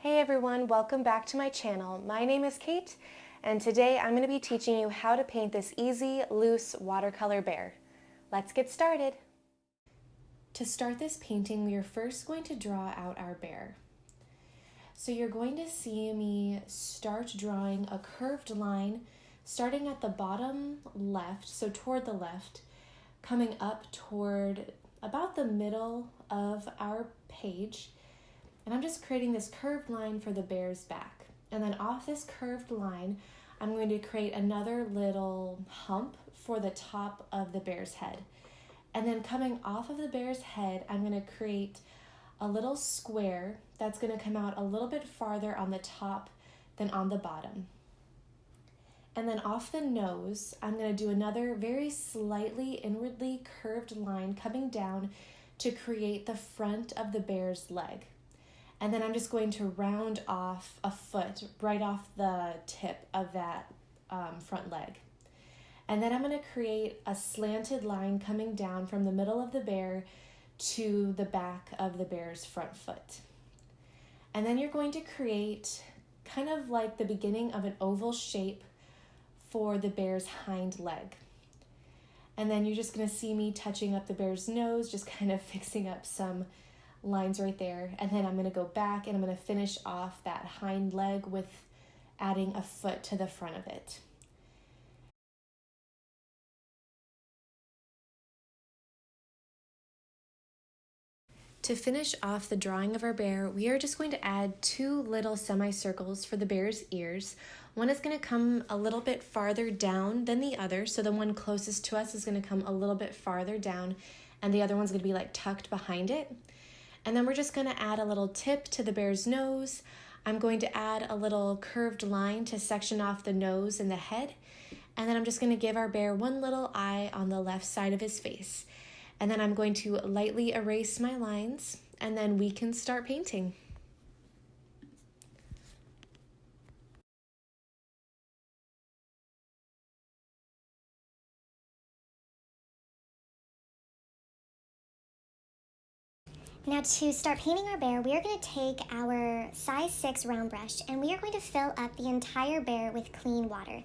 Hey everyone, welcome back to my channel. My name is Kate, and today I'm going to be teaching you how to paint this easy, loose watercolor bear. Let's get started. To start this painting, we are first going to draw out our bear. So you're going to see me start drawing a curved line starting at the bottom left, so toward the left, coming up toward about the middle of our page. And I'm just creating this curved line for the bear's back. And then off this curved line, I'm going to create another little hump for the top of the bear's head. And then coming off of the bear's head, I'm going to create a little square that's going to come out a little bit farther on the top than on the bottom. And then off the nose, I'm going to do another very slightly inwardly curved line coming down to create the front of the bear's leg. And then I'm just going to round off a foot right off the tip of that front leg. And then I'm going to create a slanted line coming down from the middle of the bear to the back of the bear's front foot. And then you're going to create kind of like the beginning of an oval shape for the bear's hind leg. And then you're just going to see me touching up the bear's nose, just kind of fixing up some lines right there. And then I'm going to go back and I'm going to finish off that hind leg with adding a foot to the front of it. To finish off the drawing of our bear, we are just going to add two little semicircles for the bear's ears. One is going to come a little bit farther down than the other, so the one closest to us is going to come a little bit farther down, and the other one's going to be like tucked behind it. And then we're just going to add a little tip to the bear's nose. I'm going to add a little curved line to section off the nose and the head. And then I'm just going to give our bear one little eye on the left side of his face. And then I'm going to lightly erase my lines, and then we can start painting. Now to start painting our bear, we are going to take our size 6 round brush and we are going to fill up the entire bear with clean water.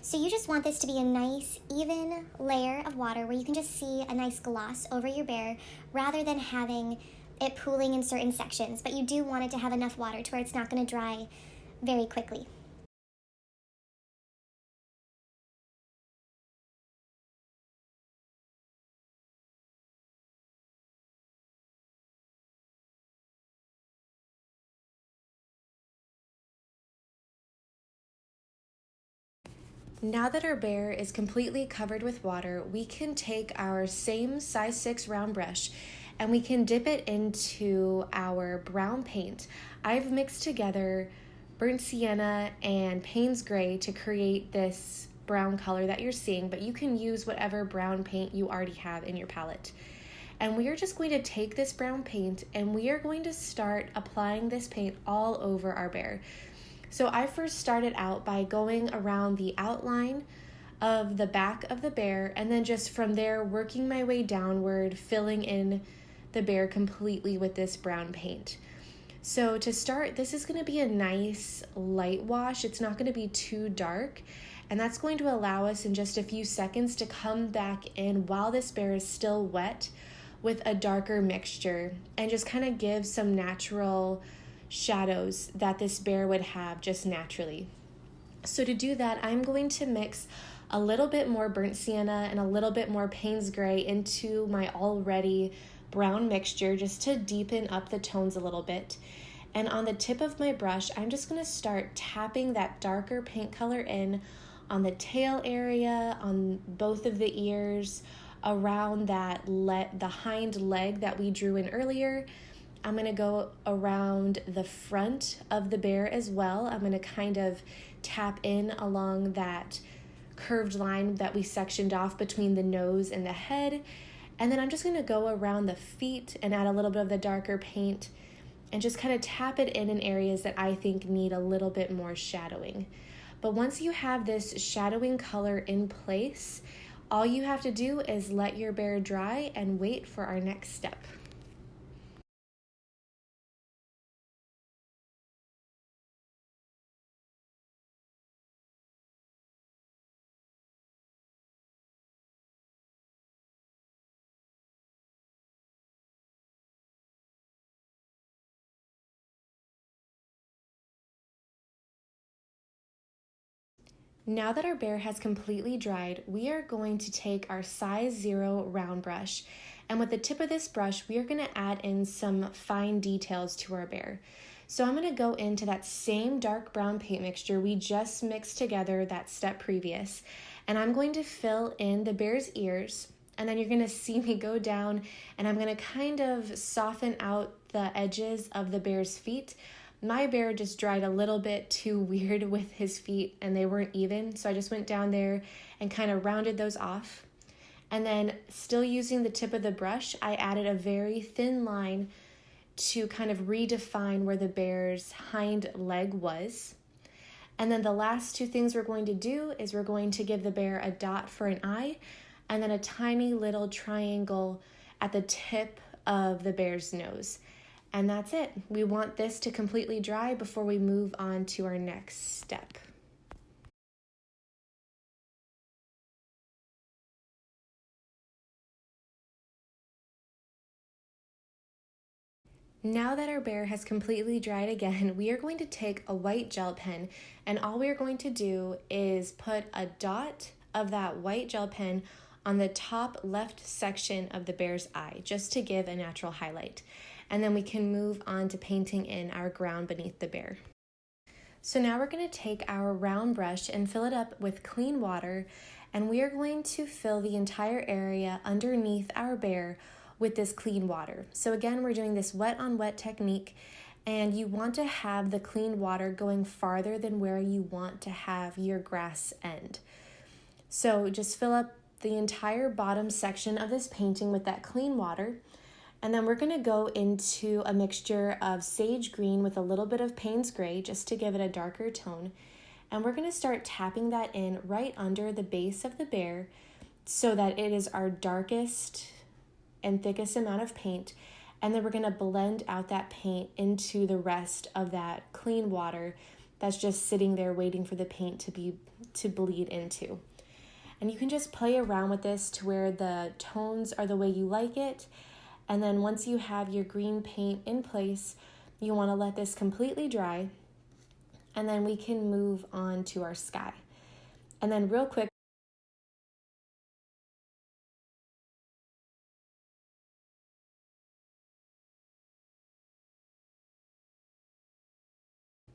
So you just want this to be a nice even layer of water where you can just see a nice gloss over your bear rather than having it pooling in certain sections, but you do want it to have enough water to where it's not going to dry very quickly. Now that our bear is completely covered with water, we can take our same size 6 round brush and we can dip it into our brown paint. I've mixed together burnt sienna and Payne's gray to create this brown color that you're seeing, but you can use whatever brown paint you already have in your palette. And we are just going to take this brown paint and we are going to start applying this paint all over our bear. So I first started out by going around the outline of the back of the bear and then just from there working my way downward, filling in the bear completely with this brown paint. So to start, this is going to be a nice light wash. It's not going to be too dark, and that's going to allow us in just a few seconds to come back in while this bear is still wet with a darker mixture and just kind of give some natural shadows that this bear would have just naturally. So to do that, I'm going to mix a little bit more burnt sienna and a little bit more Payne's gray into my already brown mixture just to deepen up the tones a little bit. And on the tip of my brush, I'm just going to start tapping that darker paint color in on the tail area, on both of the ears, around that the hind leg that we drew in earlier. I'm going to go around the front of the bear as well. I'm going to kind of tap in along that curved line that we sectioned off between the nose and the head. And then I'm just going to go around the feet and add a little bit of the darker paint and just kind of tap it in areas that I think need a little bit more shadowing. But once you have this shadowing color in place, all you have to do is let your bear dry and wait for our next step. Now that our bear has completely dried, we are going to take our size 0 round brush, and with the tip of this brush, we are going to add in some fine details to our bear. So I'm going to go into that same dark brown paint mixture we just mixed together that step previous, and I'm going to fill in the bear's ears, and then you're going to see me go down and I'm going to kind of soften out the edges of the bear's feet. My bear just dried a little bit too weird with his feet and they weren't even, so I just went down there and kind of rounded those off. And then still using the tip of the brush, I added a very thin line to kind of redefine where the bear's hind leg was. And then the last two things we're going to do is we're going to give the bear a dot for an eye and then a tiny little triangle at the tip of the bear's nose. And that's it. We want this to completely dry before we move on to our next step. Now that our bear has completely dried again, we are going to take a white gel pen, and all we are going to do is put a dot of that white gel pen on the top left section of the bear's eye, just to give a natural highlight. And then we can move on to painting in our ground beneath the bear. So now we're going to take our round brush and fill it up with clean water, and we are going to fill the entire area underneath our bear with this clean water. So again, we're doing this wet on wet technique, and you want to have the clean water going farther than where you want to have your grass end. So just fill up the entire bottom section of this painting with that clean water. And then we're going to go into a mixture of sage green with a little bit of Payne's gray just to give it a darker tone. And we're going to start tapping that in right under the base of the bear so that it is our darkest and thickest amount of paint. And then we're going to blend out that paint into the rest of that clean water that's just sitting there waiting for the paint to bleed into. And you can just play around with this to where the tones are the way you like it. And then once you have your green paint in place, you want to let this completely dry, and then we can move on to our sky. And then real quick,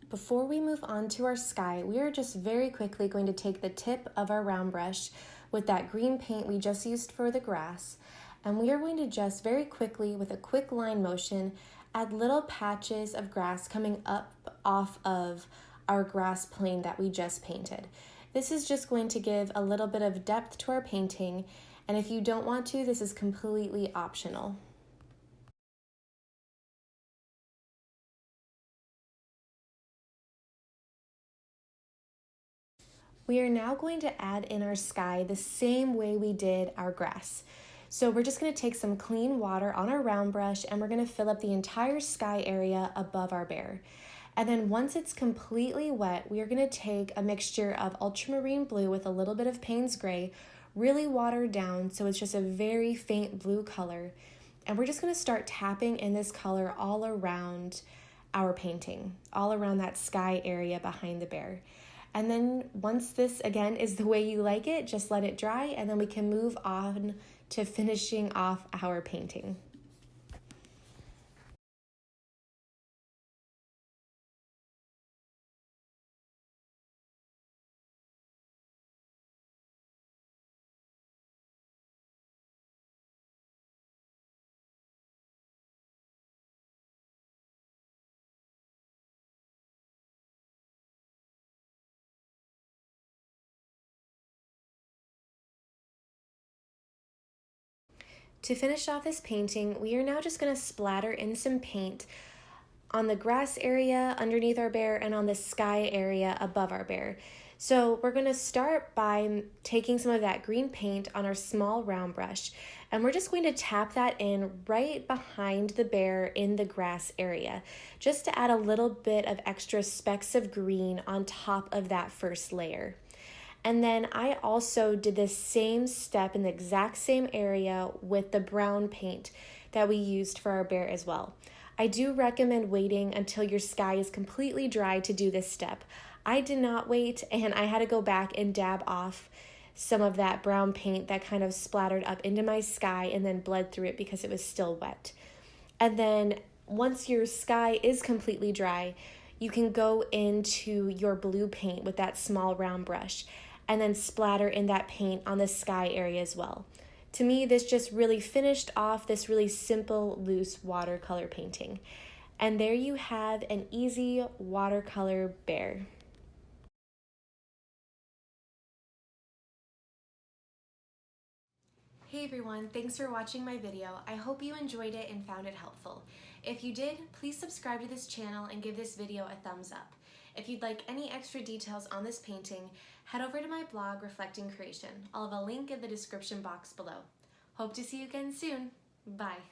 before we move on to our sky, we are just very quickly going to take the tip of our round brush with that green paint we just used for the grass, and we are going to just very quickly, with a quick line motion, add little patches of grass coming up off of our grass plane that we just painted. This is just going to give a little bit of depth to our painting, and if you don't want to, this is completely optional. We are now going to add in our sky the same way we did our grass. So we're just going to take some clean water on our round brush and we're going to fill up the entire sky area above our bear. And then once it's completely wet, we are going to take a mixture of ultramarine blue with a little bit of Payne's gray, really watered down so it's just a very faint blue color. And we're just going to start tapping in this color all around our painting, all around that sky area behind the bear. And then once this, again, is the way you like it, just let it dry, and then we can move on to finishing off our painting. To finish off this painting, we are now just going to splatter in some paint on the grass area underneath our bear and on the sky area above our bear. So we're going to start by taking some of that green paint on our small round brush, and we're just going to tap that in right behind the bear in the grass area, just to add a little bit of extra specks of green on top of that first layer. And then I also did the same step in the exact same area with the brown paint that we used for our bear as well. I do recommend waiting until your sky is completely dry to do this step. I did not wait, and I had to go back and dab off some of that brown paint that kind of splattered up into my sky and then bled through it because it was still wet. And then once your sky is completely dry, you can go into your blue paint with that small round brush and then splatter in that paint on the sky area as well. To me, this just really finished off this really simple, loose watercolor painting. And there you have an easy watercolor bear. Hey everyone, thanks for watching my video. I hope you enjoyed it and found it helpful. If you did, please subscribe to this channel and give this video a thumbs up. If you'd like any extra details on this painting, head over to my blog, Reflecting Creation. I'll have a link in the description box below. Hope to see you again soon. Bye.